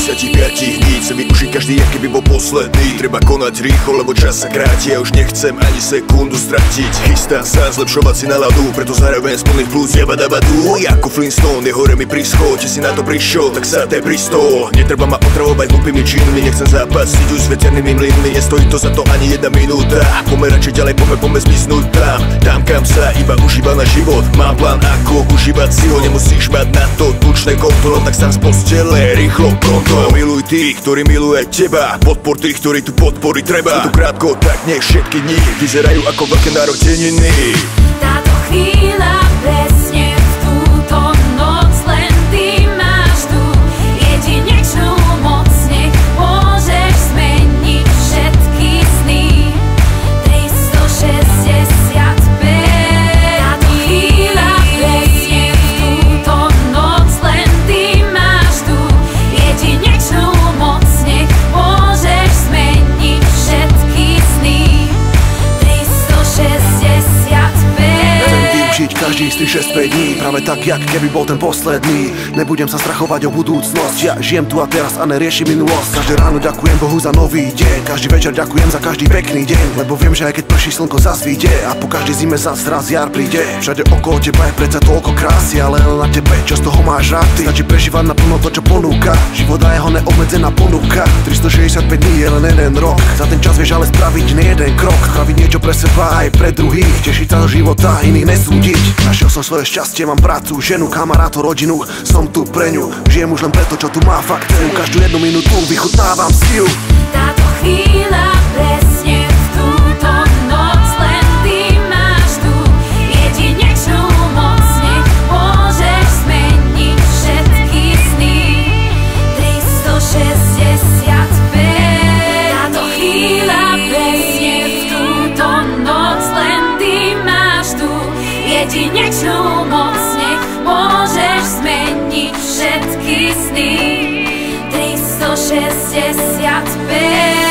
55 dní chce využiť každý, aký by bol posledný. Treba konať rýchlo, lebo čas sa kráti. Ja už nechcem ani sekundu stratiť. Chystám sa zlepšovať si náladu, preto zároveň z plných plus jabadabadu. Ako Flintstone, je hore mi prischod. Či si na to prišiel, tak sa te pristol. Netreba ma otravovať hlupými činmi, nechcem zápasiť už s veternými mlynmi. Nestojí to za to ani jedna minúta. Poďme radšej ďalej, poďme zmiznúť tam kam sa iba užíva na život. Mám plán, ako užívať si ho. Nemusíš mať na to tučné kontrolo, tak sám z postele, rýchlo, pronto. Miluj tých, ktorí miluje teba, podpor tých, ktorí tu podpory treba. Sú tu krátko, tak nech všetky dni vyzerajú ako veľké narodeniny. Táto chvíľa presne v túto noc, len ty máš tú jedinečnú moc. Nech môžeš zmeniť všetky sny. 365. Táto chvíľa presne v túto noc, len ty máš tú jedinečnú moc. Nech môžeš zmeniť všetky sny. 365. Žiť každý z tých 6-5 dní, práve tak, jak keby bol ten posledný. Nebudem sa strachovať o budúcnosť, ja žijem tu a teraz a neriešim minulosť. Každé ráno ďakujem Bohu za nový deň, každý večer ďakujem za každý pekný deň. Lebo viem, že aj keď prší slnko zasvíte a po každej zime zas raz jar príde. Všade okolo teba je predsa toľko krásy, ale len na tebe, čo z toho máš rád ty. Stačí prežívať naplno to, čo ponúka, život a jeho neobmedzená ponuka. 365 dní je len jeden rok, za ten čas vieš ale spraviť nie jeden krok. Spraviť niečo pre seba aj pre druhých, tešiť sa do života, iných nesúdiť. Našiel som svoje šťastie, mám prácu, ženu, kamarátov, rodinu. Som tu pre ňu, žijem už len preto, čo tu má fakt cenu. Každú jednu minútu vychutnávam si ju. Táto chvíľa presne v túto noc, len ty máš tú jedinečnú moc. Nech môžeš zmeniť všetky sny. 365. Táto chvíľa presne v túto noc, len ty máš tú jedinečnú moc. Nech môžeš zmeniť všetky sny. 365.